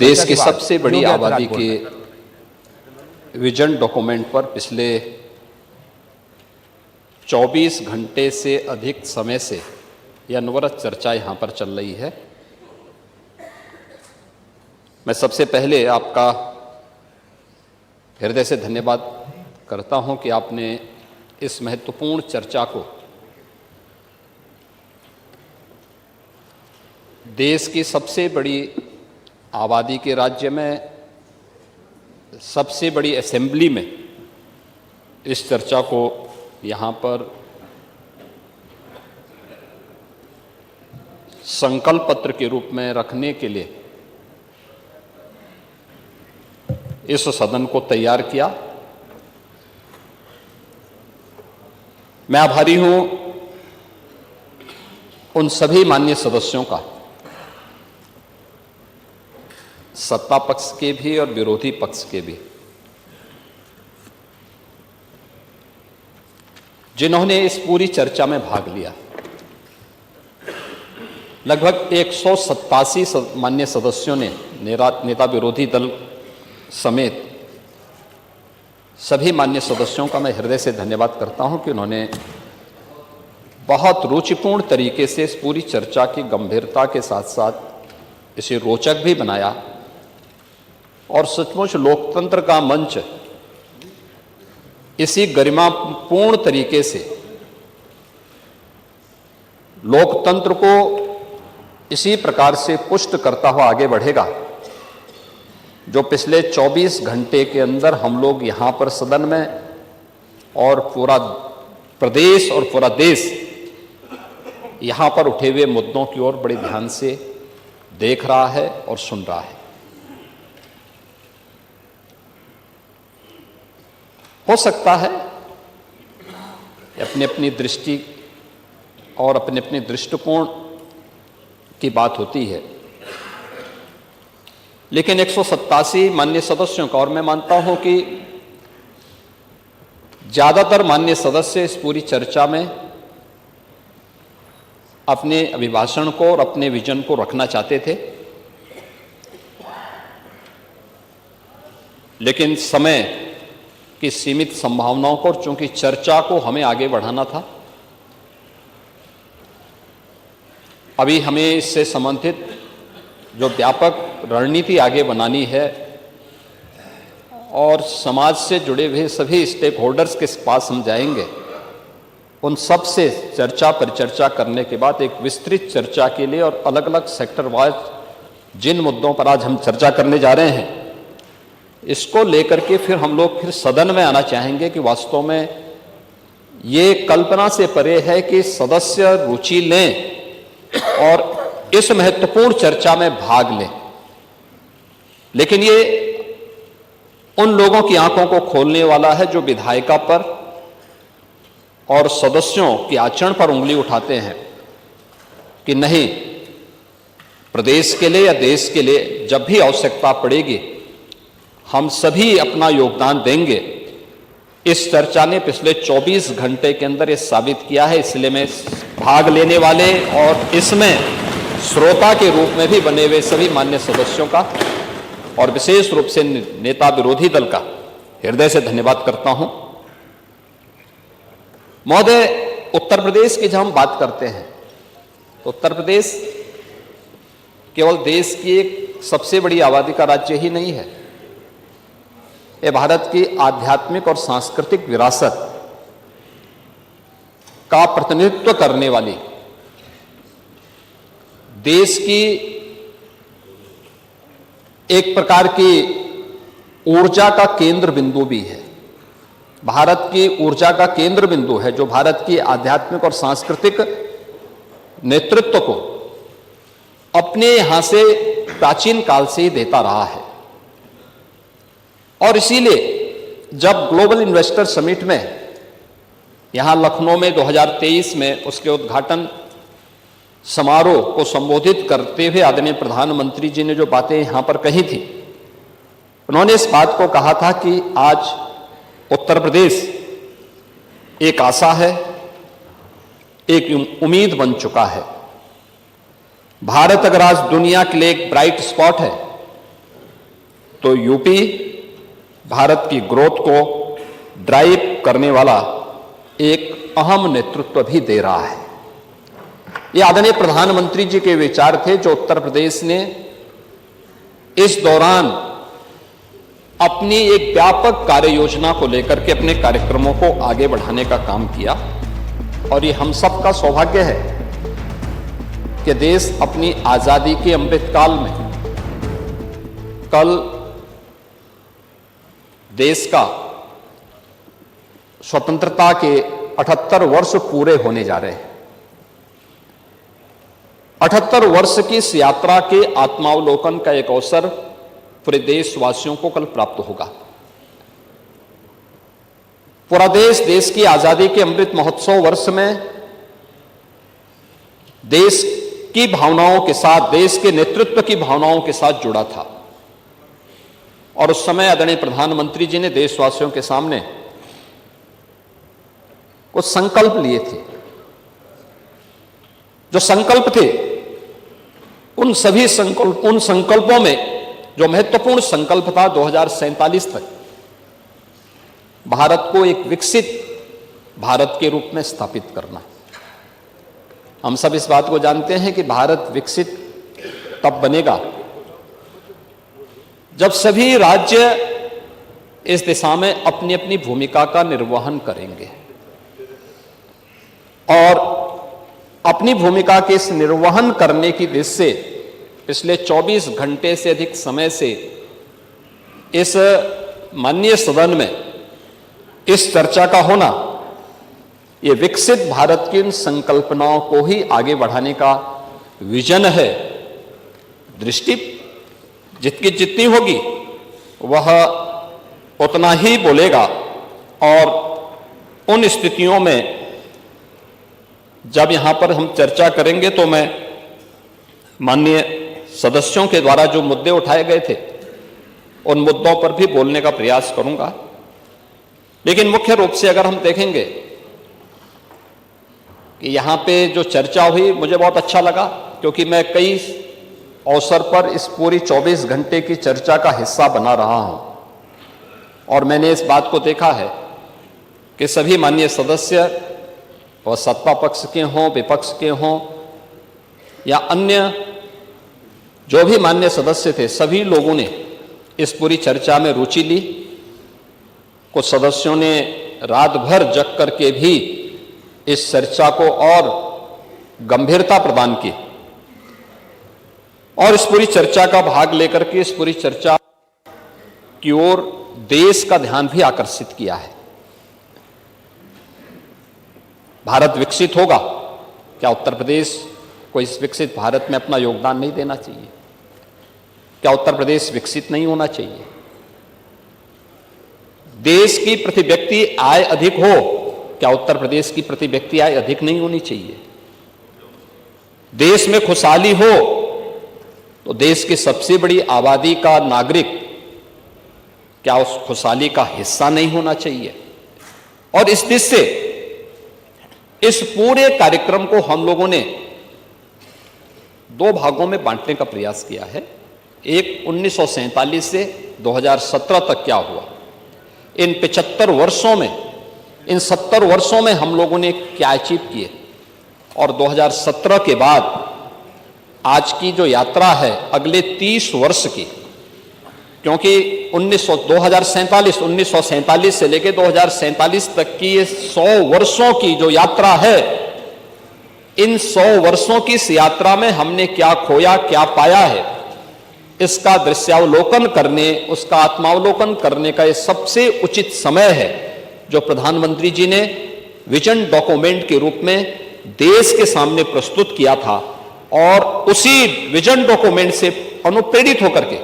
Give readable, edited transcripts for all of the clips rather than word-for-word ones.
देश की सबसे बड़ी आबादी के विजन डॉक्यूमेंट पर पिछले 24 घंटे से अधिक समय से यह अनवरत चर्चा यहाँ पर चल रही है। मैं सबसे पहले आपका हृदय से धन्यवाद करता हूँ कि आपने इस महत्वपूर्ण चर्चा को देश की सबसे बड़ी आबादी के राज्य में सबसे बड़ी असेंबली में इस चर्चा को यहाँ पर संकल्प पत्र के रूप में रखने के लिए इस सदन को तैयार किया। मैं आभारी हूं उन सभी माननीय सदस्यों का, सत्ता पक्ष के भी और विरोधी पक्ष के भी, जिन्होंने इस पूरी चर्चा में भाग लिया। लगभग 187 माननीय सदस्यों ने नेता विरोधी दल समेत सभी माननीय सदस्यों का मैं हृदय से धन्यवाद करता हूं कि उन्होंने बहुत रुचिपूर्ण तरीके से इस पूरी चर्चा की गंभीरता के साथ साथ इसे रोचक भी बनाया और सचमुच लोकतंत्र का मंच इसी गरिमापूर्ण तरीके से लोकतंत्र को इसी प्रकार से पुष्ट करता हुआ आगे बढ़ेगा जो पिछले 24 घंटे के अंदर हम लोग यहाँ पर सदन में और पूरा प्रदेश और पूरा देश यहाँ पर उठे हुए मुद्दों की ओर बड़े ध्यान से देख रहा है और सुन रहा है। हो सकता है अपनी अपनी दृष्टि और अपने अपने दृष्टिकोण की बात होती है, लेकिन 187 माननीय सदस्यों का, और मैं मानता हूं कि ज्यादातर माननीय सदस्य इस पूरी चर्चा में अपने अभिभाषण को और अपने विजन को रखना चाहते थे, लेकिन समय की सीमित संभावनाओं को, चूंकि चर्चा को हमें आगे बढ़ाना था, अभी हमें इससे संबंधित जो व्यापक रणनीति आगे बनानी है और समाज से जुड़े हुए सभी स्टेक होल्डर्स के पास हम जाएंगे, उन सब से परिचर्चा करने के बाद एक विस्तृत चर्चा के लिए और अलग अलग सेक्टर वाइज जिन मुद्दों पर आज हम चर्चा करने जा रहे हैं, इसको लेकर के फिर हम लोग फिर सदन में आना चाहेंगे कि वास्तव में ये कल्पना से परे है कि सदस्य रुचि लें और इस महत्वपूर्ण चर्चा में भाग लें, लेकिन ये उन लोगों की आंखों को खोलने वाला है जो विधायिका पर और सदस्यों के आचरण पर उंगली उठाते हैं कि नहीं, प्रदेश के लिए या देश के लिए जब भी आवश्यकता पड़ेगी हम सभी अपना योगदान देंगे। इस चर्चा ने पिछले 24 घंटे के अंदर ये साबित किया है, इसलिए मैं भाग लेने वाले और इसमें श्रोता के रूप में भी बने हुए सभी मान्य सदस्यों का और विशेष रूप से नेता विरोधी दल का हृदय से धन्यवाद करता हूं। महोदय, उत्तर प्रदेश की जब हम बात करते हैं तो उत्तर प्रदेश केवल देश की एक सबसे बड़ी आबादी का राज्य ही नहीं है, यह भारत की आध्यात्मिक और सांस्कृतिक विरासत का प्रतिनिधित्व करने वाली देश की एक प्रकार की ऊर्जा का केंद्र बिंदु भी है। भारत की ऊर्जा का केंद्र बिंदु है जो भारत की आध्यात्मिक और सांस्कृतिक नेतृत्व को अपने यहां से प्राचीन काल से ही देता रहा है। और इसीलिए जब ग्लोबल इन्वेस्टर समिट में यहां लखनऊ में 2023 में उसके उद्घाटन समारोह को संबोधित करते हुए आदरणीय प्रधानमंत्री जी ने जो बातें यहां पर कही थी, उन्होंने इस बात को कहा था कि आज उत्तर प्रदेश एक आशा है, एक उम्मीद बन चुका है। भारत अगर आज दुनिया के लिए एक ब्राइट स्पॉट है तो यूपी भारत की ग्रोथ को ड्राइव करने वाला एक अहम नेतृत्व भी दे रहा है। ये आदरणीय प्रधानमंत्री जी के विचार थे जो उत्तर प्रदेश ने इस दौरान अपनी एक व्यापक कार्य योजना को लेकर के अपने कार्यक्रमों को आगे बढ़ाने का काम किया। और ये हम सब का सौभाग्य है कि देश अपनी आजादी के अमृतकाल में कल देश का स्वतंत्रता के 78 वर्ष पूरे होने जा रहे हैं। 78 वर्ष की इस यात्रा के आत्मावलोकन का एक अवसर पूरे देशवासियों को कल प्राप्त होगा। पूरा देश की आजादी के अमृत महोत्सव वर्ष में देश की भावनाओं के साथ, देश के नेतृत्व की भावनाओं के साथ जुड़ा था। और उस समय आदरणीय प्रधानमंत्री जी ने देशवासियों के सामने कुछ संकल्प लिए थे। जो संकल्प थे उन संकल्पों में जो महत्वपूर्ण संकल्प था 2047 तक भारत को एक विकसित भारत के रूप में स्थापित करना। हम सब इस बात को जानते हैं कि भारत विकसित तब बनेगा जब सभी राज्य इस दिशा में अपनी अपनी भूमिका का निर्वहन करेंगे और अपनी भूमिका के इस निर्वहन करने की दिशा से पिछले 24 घंटे से अधिक समय से इस माननीय सदन में इस चर्चा का होना, ये विकसित भारत की इन संकल्पनाओं को ही आगे बढ़ाने का विजन है। दृष्टि जितनी होगी वह उतना ही बोलेगा। और उन स्थितियों में जब यहां पर हम चर्चा करेंगे तो मैं माननीय सदस्यों के द्वारा जो मुद्दे उठाए गए थे उन मुद्दों पर भी बोलने का प्रयास करूंगा। लेकिन मुख्य रूप से अगर हम देखेंगे कि यहां पे जो चर्चा हुई, मुझे बहुत अच्छा लगा क्योंकि मैं कई अवसर पर इस पूरी 24 घंटे की चर्चा का हिस्सा बना रहा हूं और मैंने इस बात को देखा है कि सभी माननीय सदस्य और सत्ता पक्ष के हों, विपक्ष के हों या अन्य जो भी माननीय सदस्य थे, सभी लोगों ने इस पूरी चर्चा में रुचि ली। कुछ सदस्यों ने रात भर जग करके भी इस चर्चा को और गंभीरता प्रदान की और इस पूरी चर्चा का भाग लेकर के इस पूरी चर्चा की ओर देश का ध्यान भी आकर्षित किया है। भारत विकसित होगा, क्या उत्तर प्रदेश को इस विकसित भारत में अपना योगदान नहीं देना चाहिए? क्या उत्तर प्रदेश विकसित नहीं होना चाहिए? देश की प्रति व्यक्ति आय अधिक हो, क्या उत्तर प्रदेश की प्रति व्यक्ति आय अधिक नहीं होनी चाहिए? देश में खुशहाली हो तो देश की सबसे बड़ी आबादी का नागरिक क्या उस खुशहाली का हिस्सा नहीं होना चाहिए? और इस दिशा से इस पूरे कार्यक्रम को हम लोगों ने दो भागों में बांटने का प्रयास किया है। एक 1947 से 2017 तक क्या हुआ, इन 75 वर्षों में, इन 70 वर्षों में हम लोगों ने क्या अचीव किए, और 2017 के बाद आज की जो यात्रा है अगले 30 वर्ष की, क्योंकि 1947 से लेकर 2047 तक की ये 100 वर्षों की जो यात्रा है, इन 100 वर्षों की इस यात्रा में हमने क्या खोया, क्या पाया है, इसका दृश्यावलोकन करने, उसका आत्मावलोकन करने का ये सबसे उचित समय है जो प्रधानमंत्री जी ने विजन डॉक्यूमेंट के रूप में देश के सामने प्रस्तुत किया था। और उसी विजन डॉक्यूमेंट से अनुप्रेरित होकर के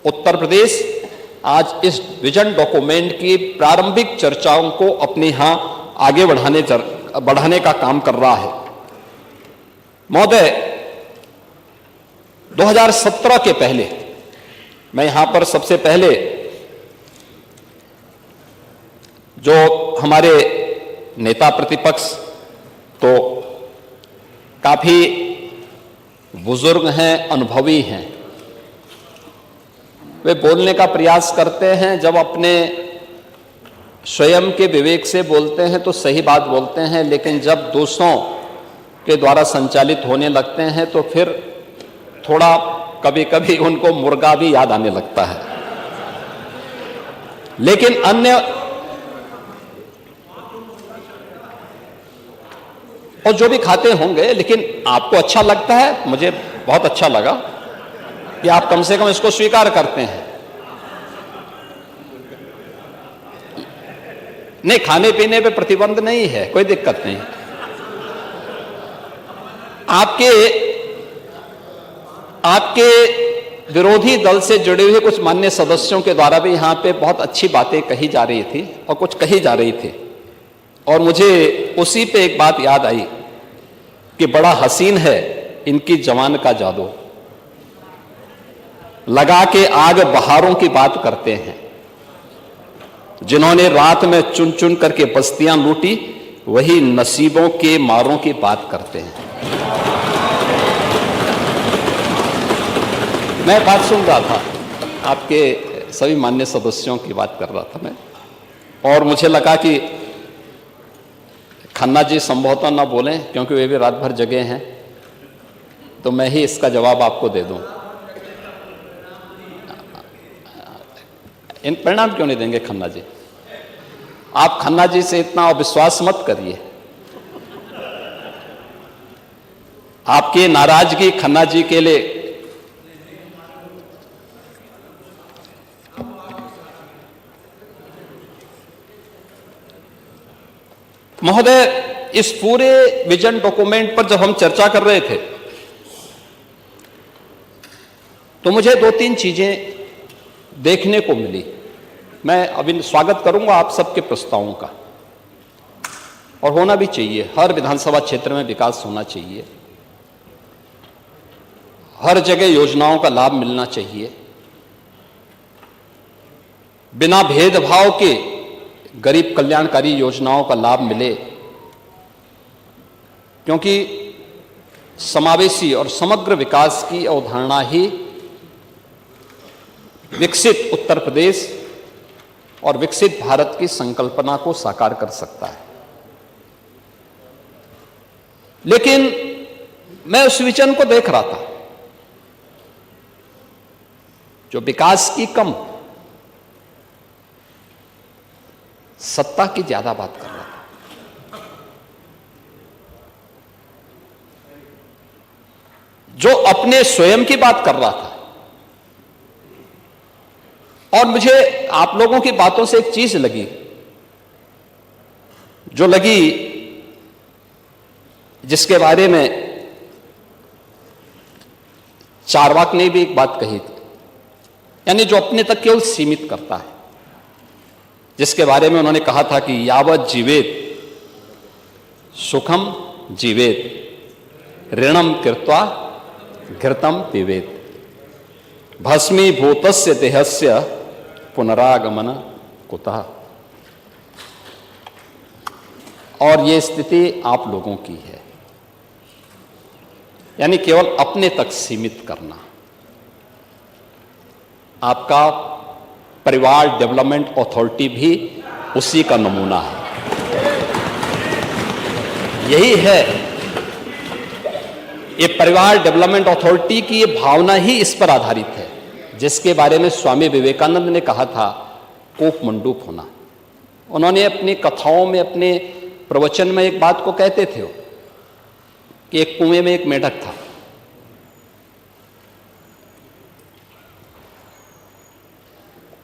उत्तर प्रदेश आज इस विजन डॉक्यूमेंट की प्रारंभिक चर्चाओं को अपने यहां आगे बढ़ाने का काम कर रहा है। महोदय, 2017 के पहले मैं यहां पर सबसे पहले जो हमारे नेता प्रतिपक्ष तो काफी बुजुर्ग हैं, अनुभवी हैं, वे बोलने का प्रयास करते हैं, जब अपने स्वयं के विवेक से बोलते हैं तो सही बात बोलते हैं, लेकिन जब दूसरों के द्वारा संचालित होने लगते हैं तो फिर थोड़ा कभी कभी उनको मुर्गा भी याद आने लगता है। लेकिन अन्य और जो भी खाते होंगे, लेकिन आपको अच्छा लगता है, मुझे बहुत अच्छा लगा कि आप कम से कम इसको स्वीकार करते हैं। नहीं, खाने पीने पे प्रतिबंध नहीं है, कोई दिक्कत नहीं। आपके विरोधी दल से जुड़े हुए कुछ मान्य सदस्यों के द्वारा भी यहां पे बहुत अच्छी बातें कही जा रही थी और कुछ कही जा रही थी, और मुझे उसी पे एक बात याद आई कि बड़ा हसीन है इनकी जवान का जादू, लगा के आग बहारों की बात करते हैं। जिन्होंने रात में चुन चुन करके बस्तियां लूटी, वही नसीबों के मारों की बात करते हैं। मैं बात सुन रहा था, आपके सभी मान्य सदस्यों की बात कर रहा था मैं, और मुझे लगा कि खन्ना जी संभवतः ना बोलें क्योंकि वे भी रात भर जगे हैं, तो मैं ही इसका जवाब आपको दे दूं। इन परिणाम क्यों नहीं देंगे खन्ना जी? आप खन्ना जी से इतना अविश्वास मत करिए। आपकी नाराजगी खन्ना जी के लिए महोदय, इस पूरे विजन डॉक्यूमेंट पर जब हम चर्चा कर रहे थे तो मुझे दो तीन चीजें देखने को मिली। मैं अभी स्वागत करूंगा आप सबके प्रस्तावों का, और होना भी चाहिए। हर विधानसभा क्षेत्र में विकास होना चाहिए, हर जगह योजनाओं का लाभ मिलना चाहिए, बिना भेदभाव के गरीब कल्याणकारी योजनाओं का लाभ मिले, क्योंकि समावेशी और समग्र विकास की अवधारणा ही विकसित उत्तर प्रदेश और विकसित भारत की संकल्पना को साकार कर सकता है। लेकिन मैं उस विजन को देख रहा था जो विकास की कम, सत्ता की ज्यादा बात कर रहा था, जो अपने स्वयं की बात कर रहा था। और मुझे आप लोगों की बातों से एक चीज लगी, जो लगी, जिसके बारे में चारवाक ने भी एक बात कही थी, यानी जो अपने तक केवल सीमित करता है, जिसके बारे में उन्होंने कहा था कि यावत जीवेत सुखम जीवेत ऋणम कृत्वा घृतम पिबेत भस्मीभूतस्य देहस्य पुनरागमन कुतः। और ये स्थिति आप लोगों की है, यानी केवल अपने तक सीमित करना। आपका परिवार डेवलपमेंट अथॉरिटी भी उसी का नमूना है। यही है, ये परिवार डेवलपमेंट अथॉरिटी की ये भावना ही इस पर आधारित है, जिसके बारे में स्वामी विवेकानंद ने कहा था कूप मंडूक होना। उन्होंने अपनी कथाओं में, अपने प्रवचन में एक बात को कहते थे कि एक कुएं में एक मेढक था,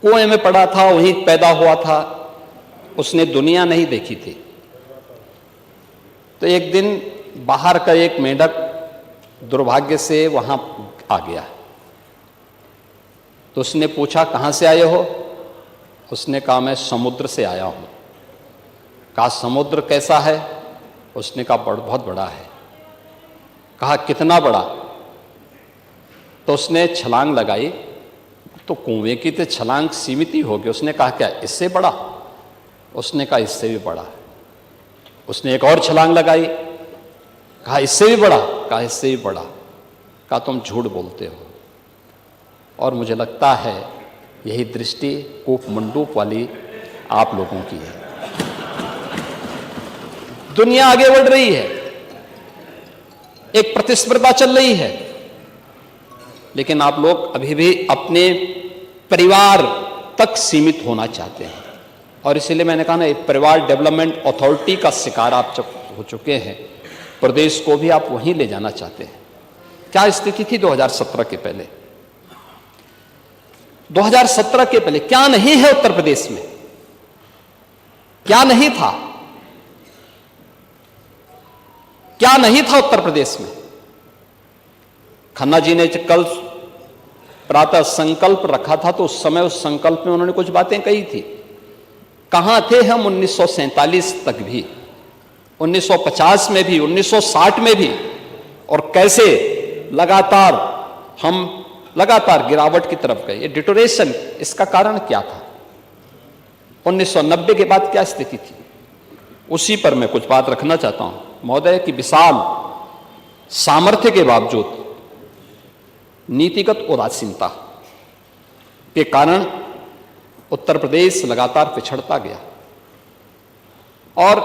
कुएं में पड़ा था, वहीं पैदा हुआ था, उसने दुनिया नहीं देखी थी। तो एक दिन बाहर का एक मेढक दुर्भाग्य से वहां आ गया। तो उसने पूछा कहां से आए हो? उसने कहा मैं समुद्र से आया हूं। कहा समुद्र कैसा है? उसने कहा बहुत बड़ा है। कहा कितना बड़ा? तो उसने छलांग लगाई, तो कुएं की तो छलांग सीमित ही होगी। उसने कहा क्या इससे बड़ा? उसने कहा इससे भी बड़ा। उसने एक और छलांग लगाई, कहा इससे भी बड़ा? कहा इससे भी बड़ा। कहा तुम झूठ बोलते हो। और मुझे लगता है यही दृष्टि कूप मंडूक वाली आप लोगों की है। दुनिया आगे बढ़ रही है, एक प्रतिस्पर्धा चल रही है, लेकिन आप लोग अभी भी अपने परिवार तक सीमित होना चाहते हैं। और इसीलिए मैंने कहा ना, एक परिवार डेवलपमेंट अथॉरिटी का शिकार आप जब हो चुके हैं, प्रदेश को भी आप वहीं ले जाना चाहते हैं। क्या स्थिति थी 2017 के पहले? 2017 के पहले क्या नहीं है उत्तर प्रदेश में? क्या नहीं था? क्या नहीं था उत्तर प्रदेश में? खन्ना जी ने कल प्रातः संकल्प रखा था, तो उस समय उस संकल्प में उन्होंने कुछ बातें कही थी। कहां थे हम 1947 तक भी, 1950 में भी, 1960 में भी, और कैसे हम लगातार गिरावट की तरफ गए। ये डिटोरेशन, इसका कारण क्या था? 1990 के बाद क्या स्थिति थी, उसी पर मैं कुछ बात रखना चाहता हूं। महोदय की विशाल सामर्थ्य के बावजूद नीतिगत उदासीनता के कारण उत्तर प्रदेश लगातार पिछड़ता गया। और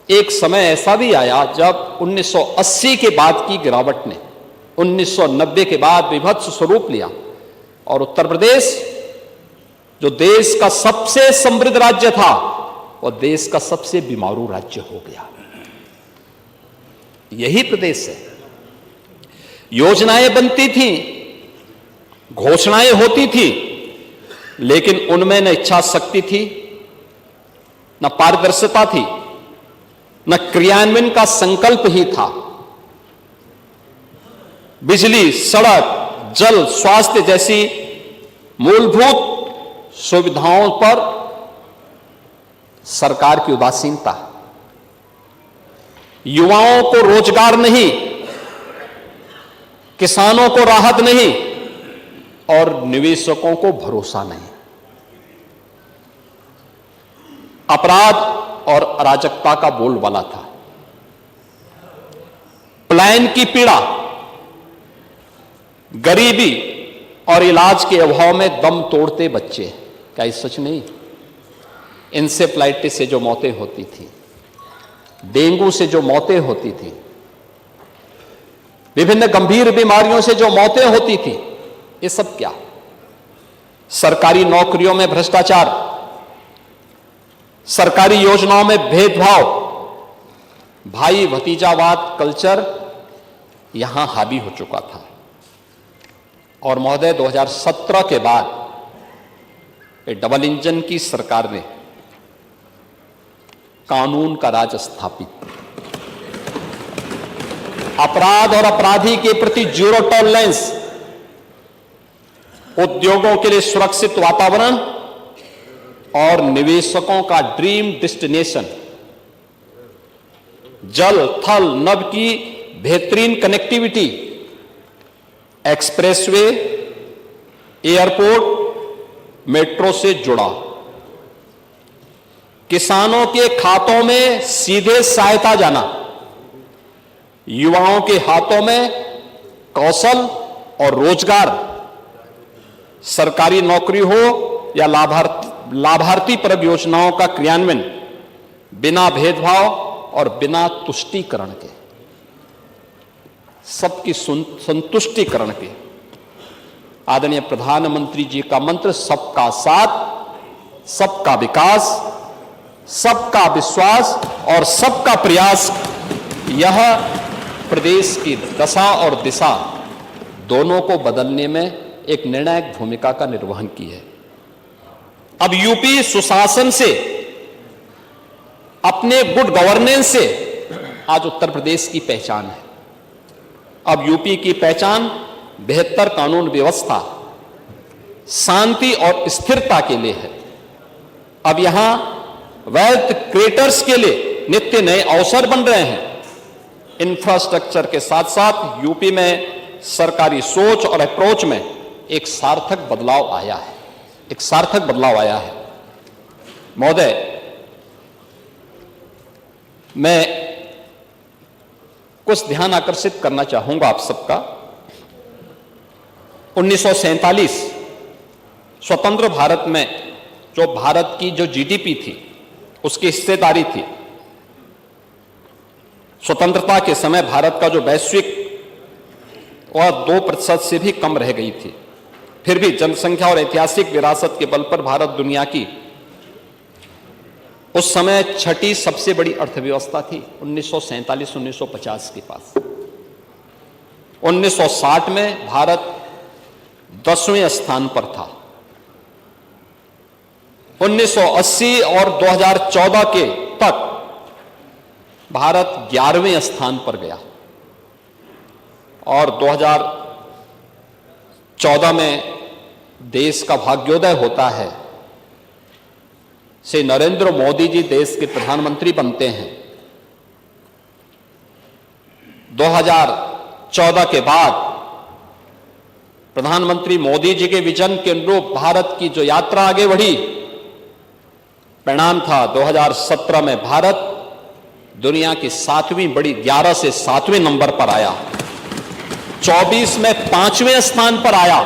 एक समय ऐसा भी आया जब 1980 के बाद की गिरावट ने 1990 के बाद विभत्स स्वरूप लिया, और उत्तर प्रदेश जो देश का सबसे समृद्ध राज्य था, वह देश का सबसे बीमारू राज्य हो गया। यही प्रदेश है। योजनाएं बनती थी, घोषणाएं होती थी, लेकिन उनमें न इच्छा शक्ति थी, न पारदर्शिता थी, न क्रियान्वयन का संकल्प ही था। बिजली, सड़क, जल, स्वास्थ्य जैसी मूलभूत सुविधाओं पर सरकार की उदासीनता, युवाओं को रोजगार नहीं, किसानों को राहत नहीं, और निवेशकों को भरोसा नहीं। अपराध और अराजकता का बोलबाला था। पलायन की पीड़ा, गरीबी और इलाज के अभाव में दम तोड़ते बच्चे, क्या ये सच नहीं? इंसेफ्लाइटिस से जो मौतें होती थी, डेंगू से जो मौतें होती थी, विभिन्न गंभीर बीमारियों से जो मौतें होती थी, ये सब क्या? सरकारी नौकरियों में भ्रष्टाचार, सरकारी योजनाओं में भेदभाव, भाई भतीजावाद कल्चर यहां हावी हो चुका था। और महोदय 2017 के बाद डबल इंजन की सरकार ने कानून का राज स्थापित, अपराध और अपराधी के प्रति जीरो टॉलरेंस, उद्योगों के लिए सुरक्षित वातावरण और निवेशकों का ड्रीम डेस्टिनेशन, जल थल नभ की बेहतरीन कनेक्टिविटी, एक्सप्रेसवे, एयरपोर्ट, मेट्रो से जुड़ा, किसानों के खातों में सीधे सहायता जाना, युवाओं के हाथों में कौशल और रोजगार, सरकारी नौकरी हो या लाभार्थी परक योजनाओं का क्रियान्वयन बिना भेदभाव और बिना तुष्टीकरण के, सबकी संतुष्टिकरण के। आदरणीय प्रधानमंत्री जी का मंत्र सबका साथ, सबका विकास, सबका विश्वास और सबका प्रयास, यह प्रदेश की दशा और दिशा दोनों को बदलने में एक निर्णायक भूमिका का निर्वहन की है। अब यूपी सुशासन से, अपने गुड गवर्नेंस से आज उत्तर प्रदेश की पहचान है। अब यूपी की पहचान बेहतर कानून व्यवस्था, शांति और स्थिरता के लिए है। अब यहां वेल्थ क्रिएटर्स के लिए नित्य नए अवसर बन रहे हैं। इंफ्रास्ट्रक्चर के साथ साथ यूपी में सरकारी सोच और अप्रोच में एक सार्थक बदलाव आया है, एक सार्थक बदलाव आया है। महोदय, मैं कुछ ध्यान आकर्षित करना चाहूंगा आप सबका। 1947 स्वतंत्र भारत में जो भारत की जो जीडीपी थी, उसकी हिस्सेदारी थी, स्वतंत्रता के समय भारत का जो वैश्विक वह 2% से भी कम रह गई थी। फिर भी जनसंख्या और ऐतिहासिक विरासत के बल पर भारत दुनिया की उस समय छठी सबसे बड़ी अर्थव्यवस्था थी 1947-1950 के पास। 1960 में भारत 10वें स्थान पर था। 1980 और 2014 के तक भारत 11वें स्थान पर गया और 2014 में देश का भाग्योदय होता है, से नरेंद्र मोदी जी देश के प्रधानमंत्री बनते हैं। 2014 के बाद प्रधानमंत्री मोदी जी के विजन के अनुरूप भारत की जो यात्रा आगे बढ़ी, परिणाम था 2017 में भारत दुनिया की 7वीं बड़ी 11 से 7वें नंबर पर आया, 24 में 5वें स्थान पर आया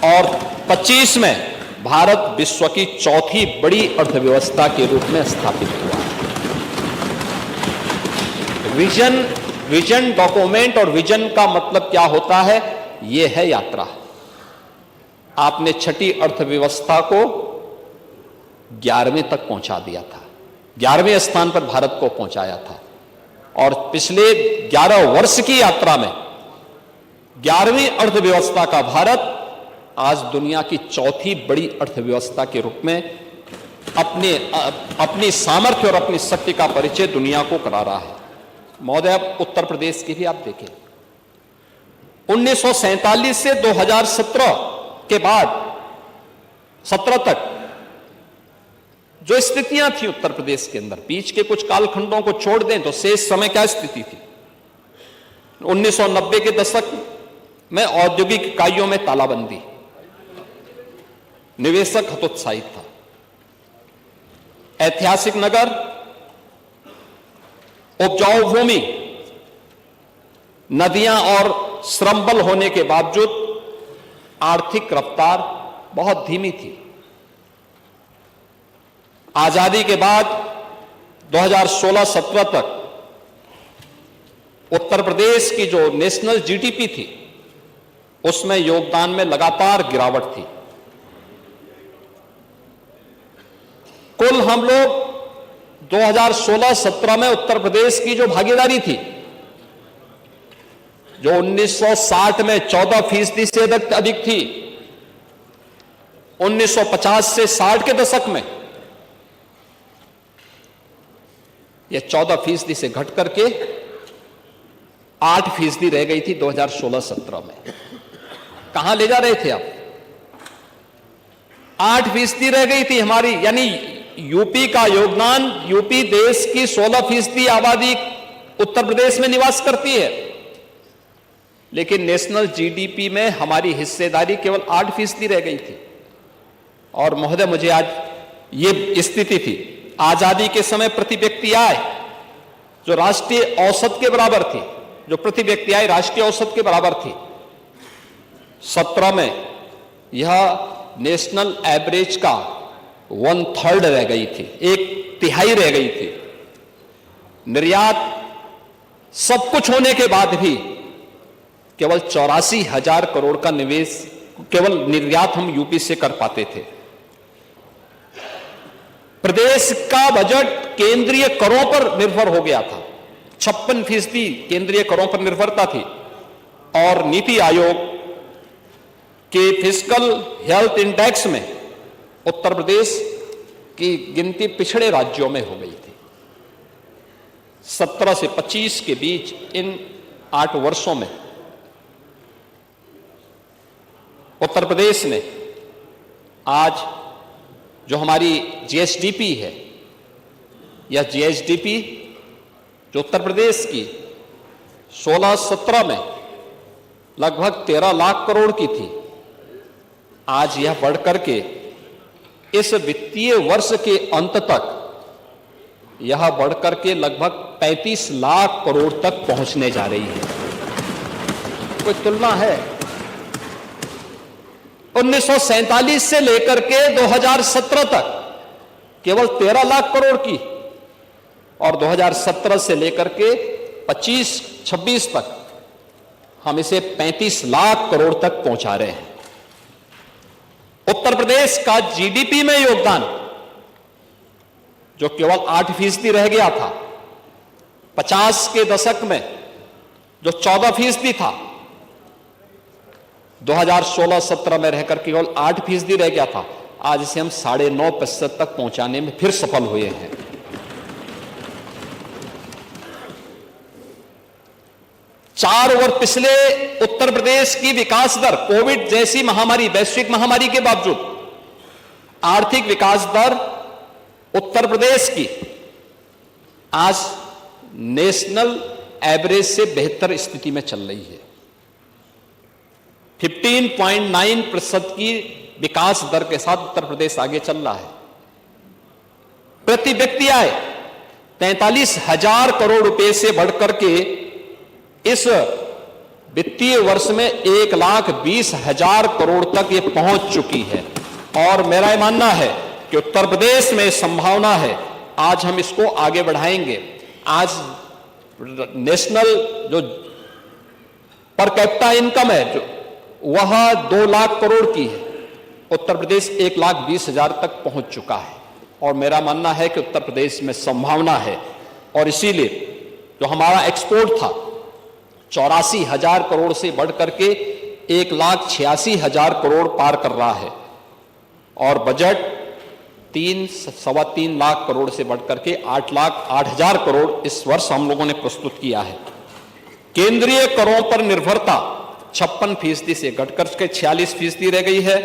और 25 में भारत विश्व की चौथी बड़ी अर्थव्यवस्था के रूप में स्थापित हुआ। विजन डॉक्यूमेंट और विजन का मतलब क्या होता है? यह है यात्रा। आपने छठी अर्थव्यवस्था को 11वें तक पहुंचा दिया था, 11वें स्थान पर भारत को पहुंचाया था और पिछले 11 वर्ष की यात्रा में 11वीं अर्थव्यवस्था का भारत आज दुनिया की चौथी बड़ी अर्थव्यवस्था के रूप में अपनी सामर्थ्य और अपनी शक्ति का परिचय दुनिया को करा रहा है। महोदय, उत्तर प्रदेश की भी आप देखें, 1947 से 2017 के बाद 17 तक जो स्थितियां थी उत्तर प्रदेश के अंदर, बीच के कुछ कालखंडों को छोड़ दें तो शेष समय क्या स्थिति थी? 1990 के दशक में औद्योगिक इकाइयों में तालाबंदी, निवेशक हतोत्साहित था, ऐतिहासिक नगर, उपजाऊ भूमि, नदियां और श्रमबल होने के बावजूद आर्थिक रफ्तार बहुत धीमी थी। आजादी के बाद 2016-17 तक उत्तर प्रदेश की जो नेशनल जीडीपी थी, उसमें योगदान में लगातार गिरावट थी। कुल हम लोग 2016-17 में उत्तर प्रदेश की जो भागीदारी थी, जो 1960 में 14% से अधिक थी, 1950 से 60 के दशक में यह 14% से घट करके 8% रह गई थी 2016-17 में। कहां ले जा रहे थे आप? 8% रह गई थी हमारी, यानी यूपी का योगदान, यूपी देश की 16% आबादी उत्तर प्रदेश में निवास करती है, लेकिन नेशनल जीडीपी में हमारी हिस्सेदारी केवल 8% रह गई थी। और महोदय, मुझे आज ये स्थिति थी, आजादी के समय प्रति व्यक्ति आय जो राष्ट्रीय औसत के बराबर थी, जो प्रति व्यक्ति आय राष्ट्रीय औसत के बराबर थी, 17 में यह नेशनल एवरेज का 1/3 रह गई थी, 1/3 रह गई थी। निर्यात सब कुछ होने के बाद भी केवल 84,000 करोड़ का निवेश, केवल निर्यात हम यूपी से कर पाते थे। प्रदेश का बजट केंद्रीय करों पर निर्भर हो गया था, 56% केंद्रीय करों पर निर्भरता थी और नीति आयोग के फिस्कल हेल्थ इंडेक्स में उत्तर प्रदेश की गिनती पिछड़े राज्यों में हो गई थी। 17 से 25 के बीच इन 8 वर्षों में उत्तर प्रदेश ने आज जो हमारी जीएसडीपी है, यह जीएसडीपी जो उत्तर प्रदेश की 16-17 में लगभग 13 लाख करोड़ की थी, आज यह बढ़कर के इस वित्तीय वर्ष के अंत तक यह बढ़कर के लगभग 35 लाख करोड़ तक पहुंचने जा रही है। कोई तुलना है? 1947 से लेकर के 2017 तक केवल 13 लाख करोड़ की, और 2017 से लेकर के 25-26 तक हम इसे 35 लाख करोड़ तक पहुंचा रहे हैं। उत्तर प्रदेश का जीडीपी में योगदान जो केवल 8% रह गया था, 50 के दशक में जो 14% था, 2016-17 में रहकर केवल 8% रह गया था, आज इसे हम 9.5% तक पहुंचाने में फिर सफल हुए हैं। चार और पिछले उत्तर प्रदेश की विकास दर कोविड जैसी महामारी, वैश्विक महामारी के बावजूद आर्थिक विकास दर उत्तर प्रदेश की आज नेशनल एवरेज से बेहतर स्थिति में चल रही है। 15.9% की विकास दर के साथ उत्तर प्रदेश आगे चल रहा है। प्रति व्यक्ति आय 43,000 करोड़ रुपए से बढ़कर के इस वित्तीय वर्ष में 1,20,000 करोड़ तक ये पहुंच चुकी है। और मेरा मानना है कि उत्तर प्रदेश में संभावना है, आज हम इसको आगे बढ़ाएंगे। आज नेशनल जो पर कैपिटा इनकम है जो वह 2 लाख करोड़ की है, उत्तर प्रदेश 1,20,000 तक पहुंच चुका है। और मेरा मानना है कि उत्तर प्रदेश में संभावना है, और इसीलिए जो हमारा एक्सपोर्ट था 84,000 करोड़ से बढ़कर के 1,86,000 करोड़ पार कर रहा है, और बजट 3-3.25 लाख करोड़ से बढ़कर के 8,08,000 करोड़ इस वर्ष हम लोगों ने प्रस्तुत किया है। केंद्रीय करों पर निर्भरता 56% से घटकर के 46% रह गई है।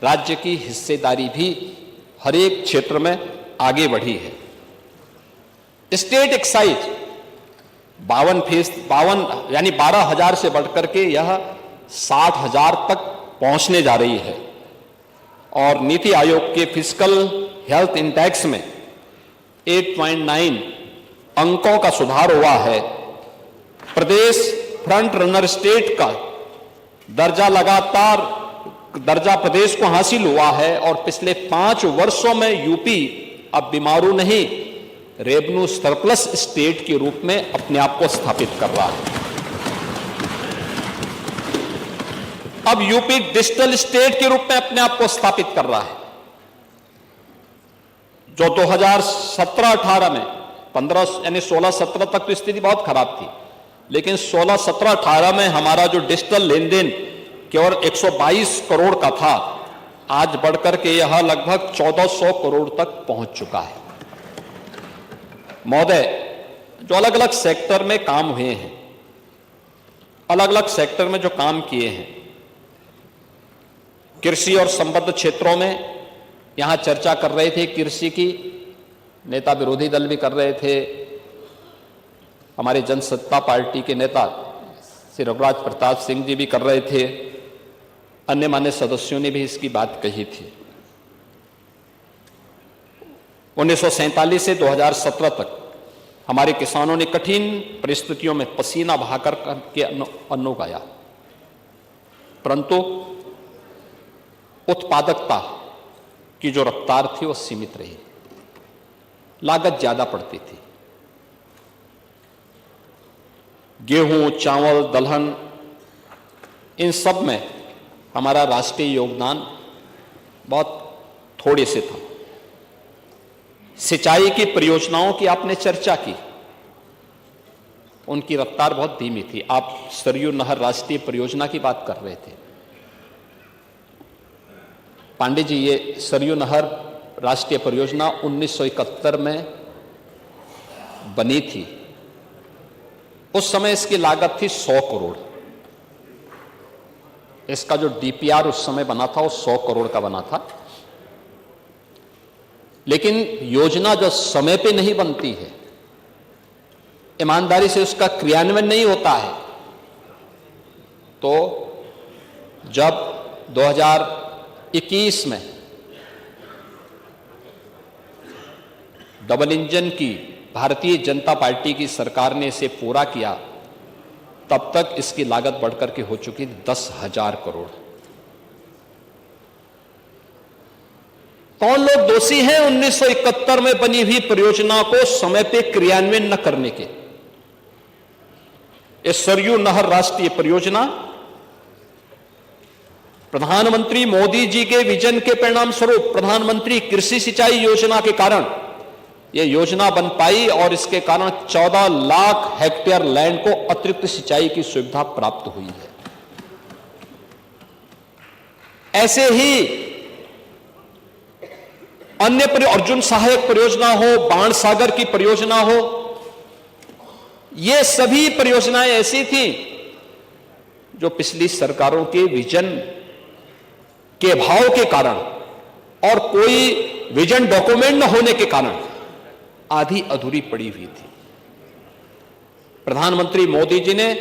राज्य की हिस्सेदारी भी हर एक क्षेत्र में आगे बढ़ी है। स्टेट एक्साइज 52 यानी 12,000 से बढ़कर के यह 60,000 तक पहुंचने जा रही है। और नीति आयोग के फिस्कल हेल्थ इंडेक्स में 8.9 अंकों का सुधार हुआ है। प्रदेश फ्रंट रनर स्टेट का दर्जा प्रदेश को हासिल हुआ है, और पिछले 5 वर्षों में यूपी अब बीमारू नहीं, रेवेन्यू सरप्लस स्टेट के रूप में अपने आप को स्थापित कर रहा है। अब यूपी डिजिटल स्टेट के रूप में अपने आप को स्थापित कर रहा है। जो 2017-18 में 15 यानी 16-17 तक तो स्थिति बहुत खराब थी, लेकिन 16-17-18 में हमारा जो डिजिटल लेन-देन केवल 122 करोड़ का था, आज बढ़कर के यह लगभग 1400 करोड़ तक पहुंच चुका है। महोदय, जो अलग अलग सेक्टर में काम हुए हैं, अलग अलग सेक्टर में जो काम किए हैं, कृषि और संबद्ध क्षेत्रों में यहां चर्चा कर रहे थे, कृषि की नेता विरोधी दल भी कर रहे थे, हमारे जनसत्ता पार्टी के नेता श्री रघुराज प्रताप सिंह जी भी कर रहे थे, अन्य मान्य सदस्यों ने भी इसकी बात कही थी। 1947 से 2017 तक हमारे किसानों ने कठिन परिस्थितियों में पसीना बहाकर के अन्न उगाया, परंतु उत्पादकता की जो रफ्तार थी वो सीमित रही, लागत ज्यादा पड़ती थी। गेहूं, चावल, दलहन, इन सब में हमारा राष्ट्रीय योगदान बहुत थोड़े से था। सिंचाई की परियोजनाओं की आपने चर्चा की, उनकी रफ्तार बहुत धीमी थी। आप सरयू नहर राष्ट्रीय परियोजना की बात कर रहे थे। पांडे जी, ये सरयू नहर राष्ट्रीय परियोजना 1971 में बनी थी। उस समय इसकी लागत थी 100 करोड़। इसका जो डीपीआर उस समय बना था वो 100 करोड़ का बना था। लेकिन योजना जो समय पे नहीं बनती है, ईमानदारी से उसका क्रियान्वयन नहीं होता है, तो जब 2021 में डबल इंजन की भारतीय जनता पार्टी की सरकार ने इसे पूरा किया, तब तक इसकी लागत बढ़कर के हो चुकी 10,000 करोड़। कौन लोग दोषी हैं 1971 में बनी हुई परियोजना को समय पे क्रियान्वयन न करने के? ये सरयू नहर राष्ट्रीय परियोजना प्रधानमंत्री मोदी जी के विजन के परिणाम स्वरूप प्रधानमंत्री कृषि सिंचाई योजना के कारण यह योजना बन पाई और इसके कारण 14 लाख हेक्टेयर लैंड को अतिरिक्त सिंचाई की सुविधा प्राप्त हुई है। ऐसे ही अन्य अर्जुन सहायक परियोजना हो, बाण सागर की परियोजना हो, ये सभी परियोजनाएं ऐसी थी जो पिछली सरकारों के विजन के अभाव के कारण और कोई विजन डॉक्यूमेंट न होने के कारण आधी अधूरी पड़ी हुई थी। प्रधानमंत्री मोदी जी ने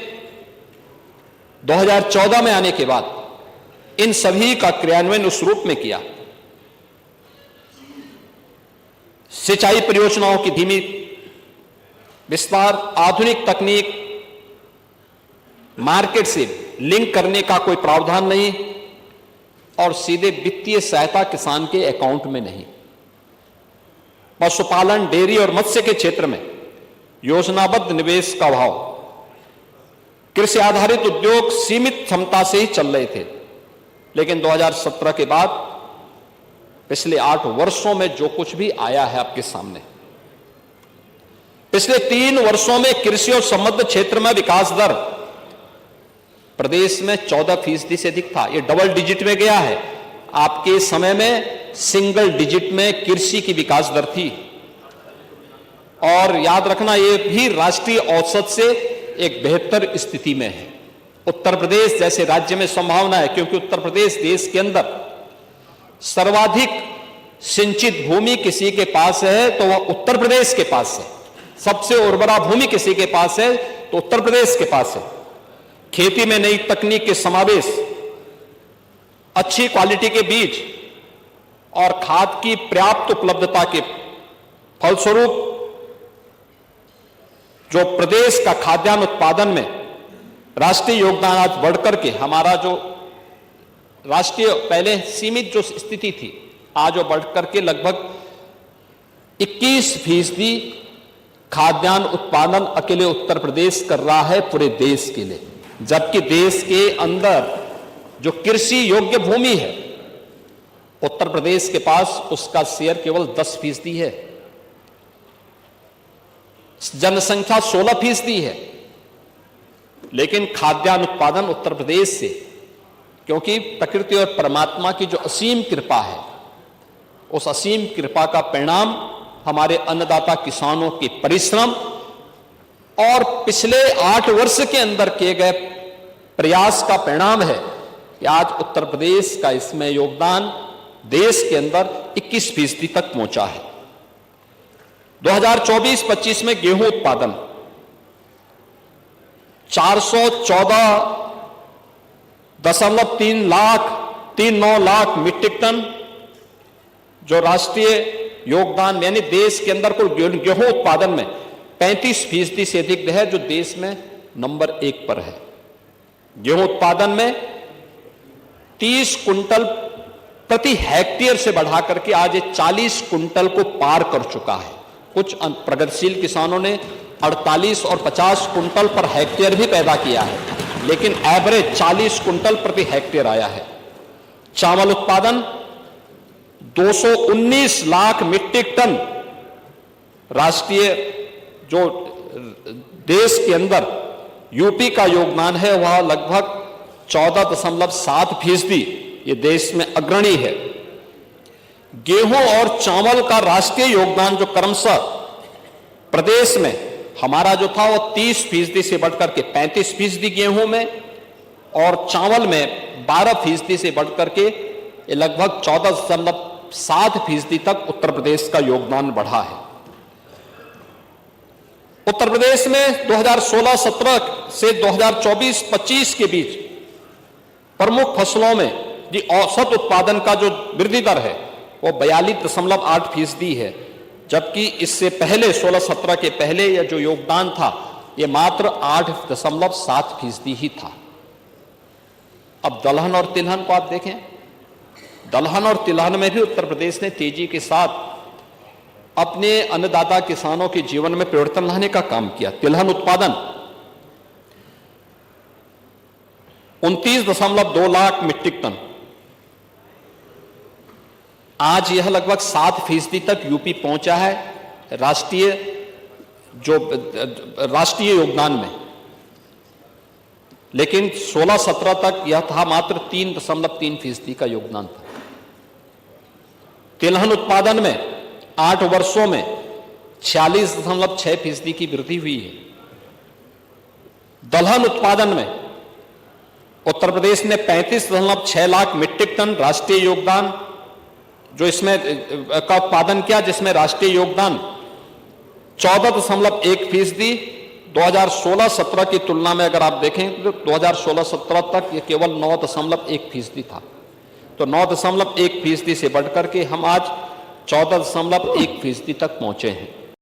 2014 में आने के बाद इन सभी का क्रियान्वयन उस रूप में किया। सिंचाई परियोजनाओं की धीमी विस्तार, आधुनिक तकनीक, मार्केट से लिंक करने का कोई प्रावधान नहीं और सीधे वित्तीय सहायता किसान के अकाउंट में नहीं। पशुपालन, डेयरी और मत्स्य के क्षेत्र में योजनाबद्ध निवेश का अभाव, कृषि आधारित उद्योग सीमित क्षमता से ही चल रहे थे। लेकिन 2017 के बाद पिछले 8 वर्षों में जो कुछ भी आया है आपके सामने, पिछले 3 वर्षों में कृषि और संबद्ध क्षेत्र में विकास दर प्रदेश में 14% से अधिक था। यह डबल डिजिट में गया है। आपके समय में सिंगल डिजिट में कृषि की विकास दर थी। और याद रखना, यह भी राष्ट्रीय औसत से एक बेहतर स्थिति में है। उत्तर प्रदेश जैसे राज्य में संभावना है, क्योंकि उत्तर प्रदेश देश के अंदर सर्वाधिक सिंचित भूमि किसी के पास है तो वह उत्तर प्रदेश के पास है। सबसे उर्वरा भूमि किसी के पास है तो उत्तर प्रदेश के पास है। खेती में नई तकनीक के समावेश, अच्छी क्वालिटी के बीज और खाद की पर्याप्त उपलब्धता के फलस्वरूप जो प्रदेश का खाद्यान्न उत्पादन में राष्ट्रीय योगदान आज बढ़कर के हमारा जो राष्ट्रीय पहले सीमित जो स्थिति थी, आज वो बढ़कर के लगभग 21% खाद्यान्न उत्पादन अकेले उत्तर प्रदेश कर रहा है पूरे देश के लिए। जबकि देश के अंदर जो कृषि योग्य भूमि है, उत्तर प्रदेश के पास उसका शेयर केवल 10% है। जनसंख्या 16% है, लेकिन खाद्यान्न उत्पादन उत्तर प्रदेश से, क्योंकि प्रकृति और परमात्मा की जो असीम कृपा है, उस असीम कृपा का परिणाम हमारे अन्नदाता किसानों के परिश्रम और पिछले 8 वर्ष के अंदर किए गए प्रयास का परिणाम है कि आज उत्तर प्रदेश का इसमें योगदान देश के अंदर 21% तक पहुंचा है। 2024-25 में गेहूं उत्पादन 414.39 लाख मीट्रिक टन, जो राष्ट्रीय योगदान यानी देश के अंदर कुल गेहूं उत्पादन में 35% से अधिक है, जो देश में नंबर 1 पर है। गेहूं उत्पादन में 30 कुंटल प्रति हेक्टेयर से बढ़ा करके आज ये 40 कुंटल को पार कर चुका है। कुछ प्रगतिशील किसानों ने 48 और 50 कुंटल पर हेक्टेयर भी पैदा किया है, लेकिन एवरेज 40 कुंटल प्रति हेक्टेयर आया है। चावल उत्पादन 219 लाख मीट्रिक टन, राष्ट्रीय जो देश के अंदर यूपी का योगदान है वह लगभग 14.7%, ये देश में अग्रणी है। गेहूं और चावल का राष्ट्रीय योगदान जो क्रमशः प्रदेश में हमारा जो था वो 30% से बढ़कर के 35% गेहूं में और चावल में 12% से बढ़कर के लगभग 14.7% तक उत्तर प्रदेश का योगदान बढ़ा है। उत्तर प्रदेश में 2016-17 से 2024-25 के बीच प्रमुख फसलों में जी औसत उत्पादन का जो वृद्धि दर है वो 42.8% है, जबकि इससे पहले 16-17 के पहले यह जो योगदान था ये मात्र 8.7% ही था। अब दलहन और तिलहन को आप देखें, दलहन और तिलहन में भी उत्तर प्रदेश ने तेजी के साथ अपने अन्नदाता किसानों के जीवन में परिवर्तन लाने का काम किया। तिलहन उत्पादन 29.2 लाख मीट्रिक टन, आज यह लगभग 7% तक यूपी पहुंचा है राष्ट्रीय योगदान में, लेकिन 16-17 तक यह था मात्र 3.3% का योगदान था। तिलहन उत्पादन में 8 वर्षों में 46.6% की वृद्धि हुई है। दलहन उत्पादन में उत्तर प्रदेश ने 35.6 लाख मीट्रिक टन राष्ट्रीय योगदान जो इसमें का उत्पादन किया, जिसमें राष्ट्रीय योगदान 14.1%। 2016-17 की तुलना में अगर आप देखें तो 2016-17 तक ये केवल 9.1% था। तो 9.1% से बढ़कर के हम आज 14.1% तक पहुंचे हैं।